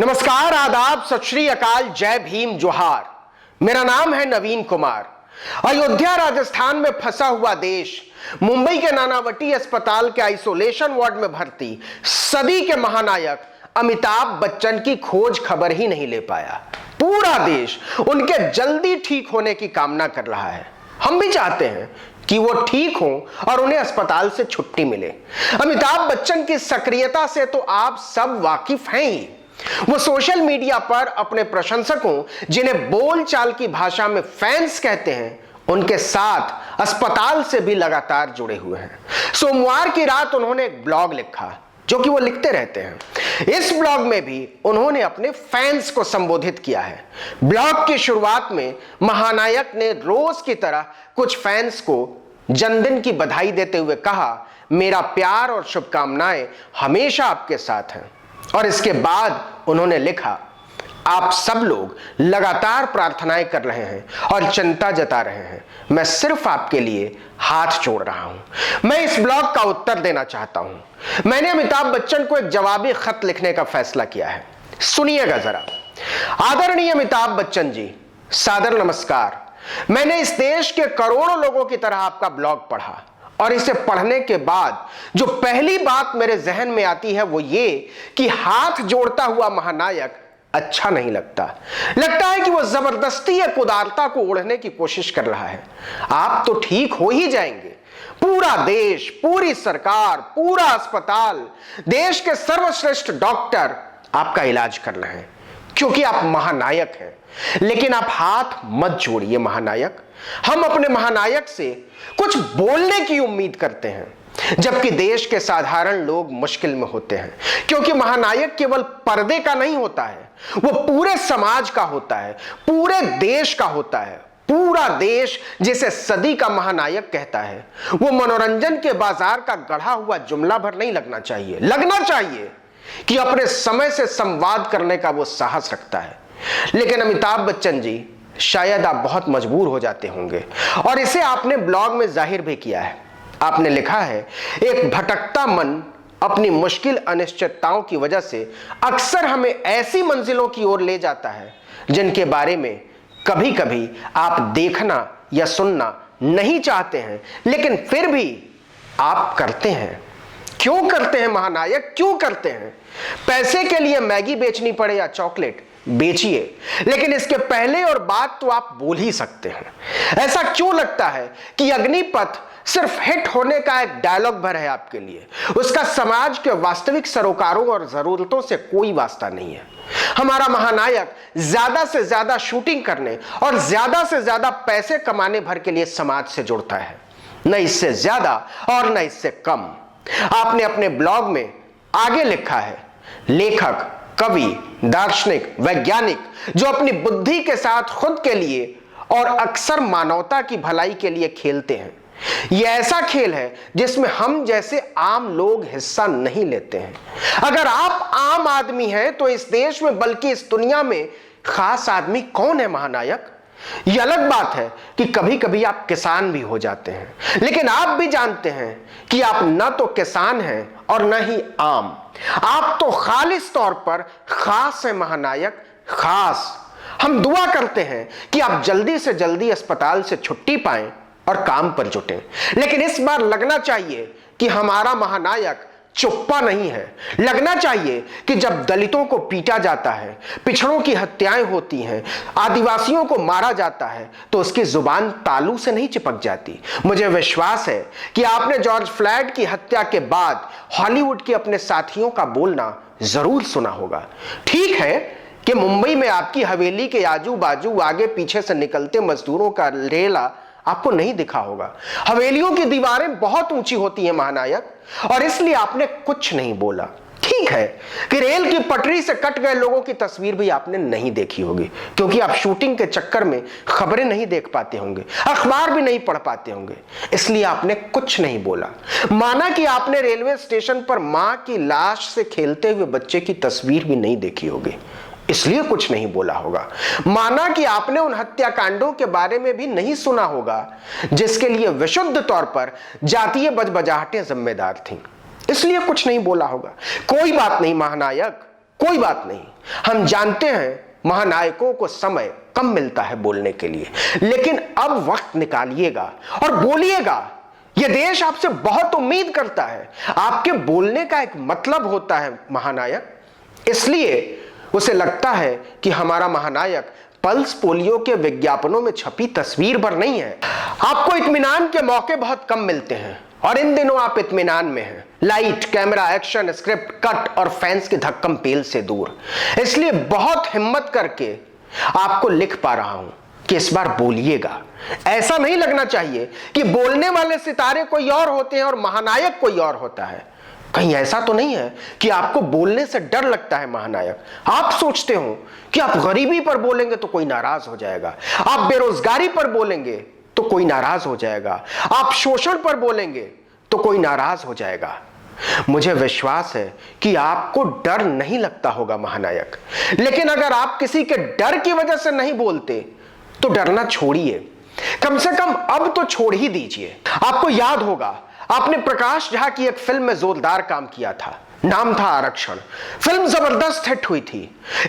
नमस्कार, आदाब, सत श्री अकाल, जय भीम, जोहार। मेरा नाम है नवीन कुमार। अयोध्या राजस्थान में फंसा हुआ देश मुंबई के नानावटी अस्पताल के आइसोलेशन वार्ड में भर्ती सदी के महानायक अमिताभ बच्चन की खोज खबर ही नहीं ले पाया। पूरा देश उनके जल्दी ठीक होने की कामना कर रहा है। हम भी चाहते हैं कि वो ठीक हो और उन्हें अस्पताल से छुट्टी मिले। अमिताभ बच्चन की सक्रियता से तो आप सब वाकिफ हैं ही। वो सोशल मीडिया पर अपने प्रशंसकों, जिन्हें बोलचाल की भाषा में फैंस कहते हैं, उनके साथ अस्पताल से भी लगातार जुड़े हुए हैं। सोमवार की रात उन्होंने एक ब्लॉग लिखा, जो कि वो लिखते रहते हैं। इस ब्लॉग में भी उन्होंने अपने फैंस को संबोधित किया है। ब्लॉग की शुरुआत में महानायक ने रोज की तरह कुछ फैंस को जन्मदिन की बधाई देते हुए कहा, मेरा प्यार और शुभकामनाएं हमेशा आपके साथ हैं। और इसके बाद उन्होंने लिखा, आप सब लोग लगातार प्रार्थनाएं कर रहे हैं और चिंता जता रहे हैं। मैं सिर्फ आपके लिए हाथ जोड़ रहा हूं। मैं इस ब्लॉग का उत्तर देना चाहता हूं। मैंने अमिताभ बच्चन को एक जवाबी खत लिखने का फैसला किया है। सुनिएगा जरा। आदरणीय अमिताभ बच्चन जी, सादर नमस्कार। मैंने इस देश के करोड़ों लोगों की तरह आपका ब्लॉग पढ़ा और इसे पढ़ने के बाद जो पहली बात मेरे जहन में आती है वो ये कि हाथ जोड़ता हुआ महानायक अच्छा नहीं लगता। लगता है कि वो जबरदस्ती एक उदारता को ओढ़ने की कोशिश कर रहा है। आप तो ठीक हो ही जाएंगे। पूरा देश, पूरी सरकार, पूरा अस्पताल, देश के सर्वश्रेष्ठ डॉक्टर आपका इलाज कर रहे हैं क्योंकि आप महानायक हैं। लेकिन आप हाथ मत जोड़िए महानायक। हम अपने महानायक से कुछ बोलने की उम्मीद करते हैं, जबकि देश के साधारण लोग मुश्किल में होते हैं, क्योंकि महानायक केवल पर्दे का नहीं होता है, वो पूरे समाज का होता है, पूरे देश का होता है। पूरा देश जिसे सदी का महानायक कहता है, वो मनोरंजन के बाजार का गढ़ा हुआ जुमला भर नहीं लगना चाहिए। लगना चाहिए कि अपने समय से संवाद करने का वो साहस रखता है। लेकिन अमिताभ बच्चन जी, शायद आप बहुत मजबूर हो जाते होंगे और इसे आपने ब्लॉग में जाहिर भी किया है। आपने लिखा है, एक भटकता मन अपनी मुश्किल अनिश्चितताओं की वजह से अक्सर हमें ऐसी मंजिलों की ओर ले जाता है जिनके बारे में कभी कभी आप देखना या सुनना नहीं चाहते हैं, लेकिन फिर भी आप करते हैं। क्यों करते हैं महानायक, क्यों करते हैं? पैसे के लिए मैगी बेचनी पड़े या चॉकलेट, बेचिए, लेकिन इसके पहले और बाद तो आप बोल ही सकते हैं। ऐसा क्यों लगता है कि अग्निपथ सिर्फ हिट होने का एक डायलॉग भर है आपके लिए? उसका समाज के वास्तविक सरोकारों और जरूरतों से कोई वास्ता नहीं है। हमारा महानायक ज्यादा से ज्यादा शूटिंग करने और ज्यादा से ज्यादा पैसे कमाने भर के लिए समाज से जुड़ता है, न इससे ज्यादा और न इससे कम। आपने अपने ब्लॉग में आगे लिखा है, लेखक, कवि, दार्शनिक, वैज्ञानिक जो अपनी बुद्धि के साथ खुद के लिए और अक्सर मानवता की भलाई के लिए खेलते हैं। यह ऐसा खेल है जिसमें हम जैसे आम लोग हिस्सा नहीं लेते हैं। अगर आप आम आदमी हैं तो इस देश में, बल्कि इस दुनिया में खास आदमी कौन है महानायक? यह अलग बात है कि कभी कभी आप किसान भी हो जाते हैं, लेकिन आप भी जानते हैं कि आप न तो किसान हैं और न ही आम। आप तो खालिस तौर पर खास है महानायक, खास। हम दुआ करते हैं कि आप जल्दी से जल्दी अस्पताल से छुट्टी पाएं और काम पर जुटें। लेकिन इस बार लगना चाहिए कि हमारा महानायक चुप्पा नहीं है। लगना चाहिए कि जब दलितों को पीटा जाता है, पिछड़ों की हत्याएं होती हैं, आदिवासियों को मारा जाता है, तो उसकी जुबान तालू से नहीं चिपक जाती। मुझे विश्वास है कि आपने जॉर्ज फ्लॉयड की हत्या के बाद हॉलीवुड के अपने साथियों का बोलना जरूर सुना होगा। ठीक है कि मुंबई में आपकी हवेली के आजू बाजू आगे पीछे से निकलते मजदूरों का रेला आपको नहीं दिखा होगा। हवेलियों की दीवारें बहुत ऊंची होती हैं महानायक, और इसलिए आपने कुछ नहीं बोला। ठीक है कि रेल की पटरी से कट गए लोगों की तस्वीर भी आपने नहीं देखी होगी, क्योंकि आप शूटिंग के चक्कर में खबरें नहीं देख पाते होंगे, अखबार भी नहीं पढ़ पाते होंगे, इसलिए आपने कुछ नहीं बोला। माना कि आपने रेलवे स्टेशन पर मां की लाश से खेलते हुए बच्चे की तस्वीर भी नहीं देखी होगी, इसलिए कुछ नहीं बोला होगा। माना कि आपने उन हत्याकांडों के बारे में भी नहीं सुना होगा जिसके लिए विशुद्ध तौर पर जातीय बजबजाहटें जिम्मेदार थीं, इसलिए कुछ नहीं बोला होगा। कोई बात नहीं महानायक, कोई बात नहीं, हम जानते हैं महानायकों को समय कम मिलता है बोलने के लिए, लेकिन अब वक्त निकालिएगा और बोलिएगा। यह देश आपसे बहुत उम्मीद करता है। आपके बोलने का एक मतलब होता है महानायक, इसलिए उसे लगता है कि हमारा महानायक पल्स पोलियो के विज्ञापनों में छपी तस्वीर पर नहीं है। आपको इत्मीनान के मौके बहुत कम मिलते हैं और इन दिनों आप इत्मीनान में हैं, light, camera, action, script, cut और फैंस के धक्कम पेल से दूर। इसलिए बहुत हिम्मत करके आपको लिख पा रहा हूं कि इस बार बोलिएगा। ऐसा नहीं लगना चाहिए कि बोलने वाले सितारे कोई और होते हैं और महानायक कोई और होता है। कहीं ऐसा तो नहीं है कि आपको बोलने से डर लगता है महानायक? आप सोचते हो कि आप गरीबी पर बोलेंगे तो कोई नाराज हो जाएगा, आप बेरोजगारी पर बोलेंगे तो कोई नाराज हो जाएगा, आप शोषण पर बोलेंगे तो कोई नाराज हो जाएगा। मुझे विश्वास है कि आपको डर नहीं लगता होगा महानायक, लेकिन अगर आप किसी के डर की वजह से नहीं बोलते तो डरना छोड़िए, कम से कम अब तो छोड़ ही दीजिए। आपको याद होगा, आपने प्रकाश झा की एक फिल्म में जोरदार काम किया था, नाम था आरक्षण। फिल्म जबरदस्त हिट हुई थी।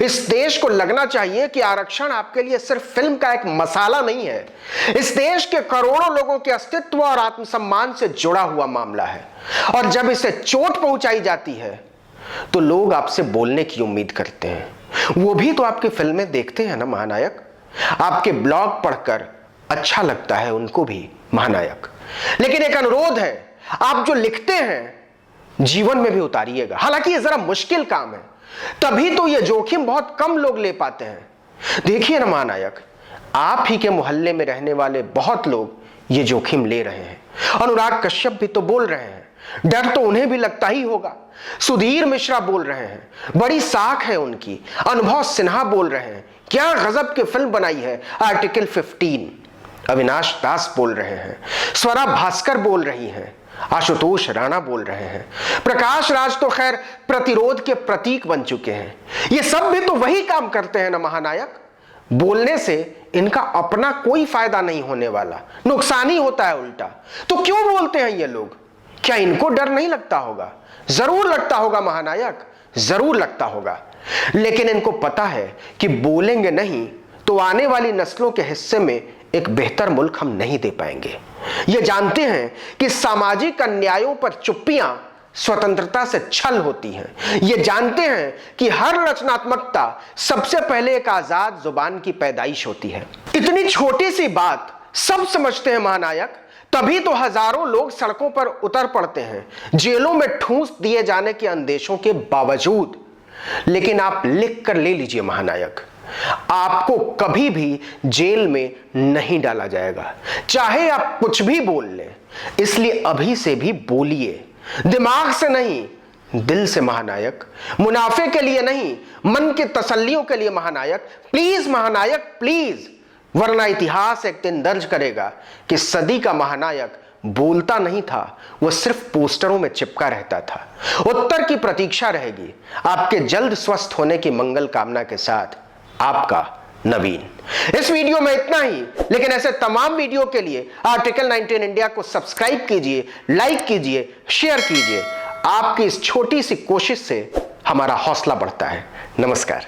इस देश को लगना चाहिए कि आरक्षण आपके लिए सिर्फ फिल्म का एक मसाला नहीं है, इस देश के करोड़ों लोगों के अस्तित्व और आत्मसम्मान से जुड़ा हुआ मामला है। और जब इसे चोट पहुंचाई जाती है तो लोग आपसे बोलने की उम्मीद करते हैं। वो भी तो आपकी फिल्में देखते हैं ना महानायक, आपके ब्लॉग पढ़कर अच्छा लगता है उनको भी महानायक। लेकिन एक अनुरोध है, आप जो लिखते हैं जीवन में भी उतारिएगा। हालांकि ये जरा मुश्किल काम है, तभी तो ये जोखिम बहुत कम लोग ले पाते हैं। देखिए ना महानायक, आप ही के मोहल्ले में रहने वाले बहुत लोग ये जोखिम ले रहे हैं। अनुराग कश्यप भी तो बोल रहे हैं, डर तो उन्हें भी लगता ही होगा। सुधीर मिश्रा बोल रहे हैं, बड़ी साख है उनकी। अनुभव सिन्हा बोल रहे हैं, क्या गजब की फिल्म बनाई है आर्टिकल 15। अविनाश दास बोल रहे हैं, स्वरा भास्कर बोल रही हैं, आशुतोष राणा बोल रहे हैं, प्रकाश राज तो खैर प्रतिरोध के प्रतीक बन चुके हैं। ये सब भी तो वही काम करते हैं ना महानायक। बोलने से इनका अपना कोई फायदा नहीं होने वाला, नुकसान ही होता है उल्टा। तो क्यों बोलते हैं ये लोग? क्या इनको डर नहीं लगता होगा? जरूर लगता होगा महानायक, जरूर लगता होगा। लेकिन इनको पता है कि बोलेंगे नहीं तो आने वाली नस्लों के हिस्से में एक बेहतर मुल्क हम नहीं दे पाएंगे। ये जानते हैं कि सामाजिक अन्यायों पर चुप्पियां स्वतंत्रता से छल होती हैं। ये जानते हैं कि हर रचनात्मकता सबसे पहले एक आजाद जुबान की पैदाइश होती है। इतनी छोटी सी बात सब समझते हैं महानायक, तभी तो हजारों लोग सड़कों पर उतर पड़ते हैं, जेलों में ठूंस दिए जाने के अंदेशों के बावजूद। लेकिन आप लिख कर ले लीजिए महानायक, आपको कभी भी जेल में नहीं डाला जाएगा, चाहे आप कुछ भी बोल लें। इसलिए अभी से भी बोलिए, दिमाग से नहीं, दिल से महानायक। मुनाफे के लिए नहीं, मन की तसल्लियों के लिए महानायक। प्लीज महानायक, प्लीज, वरना इतिहास एक दिन दर्ज करेगा कि सदी का महानायक बोलता नहीं था, वह सिर्फ पोस्टरों में चिपका रहता था। उत्तर की प्रतीक्षा रहेगी। आपके जल्द स्वस्थ होने की मंगल कामना के साथ, आपका नवीन। इस वीडियो में इतना ही, लेकिन ऐसे तमाम वीडियो के लिए आर्टिकल 19 इंडिया को सब्सक्राइब कीजिए, लाइक कीजिए, शेयर कीजिए। आपकी इस छोटी सी कोशिश से हमारा हौसला बढ़ता है। नमस्कार।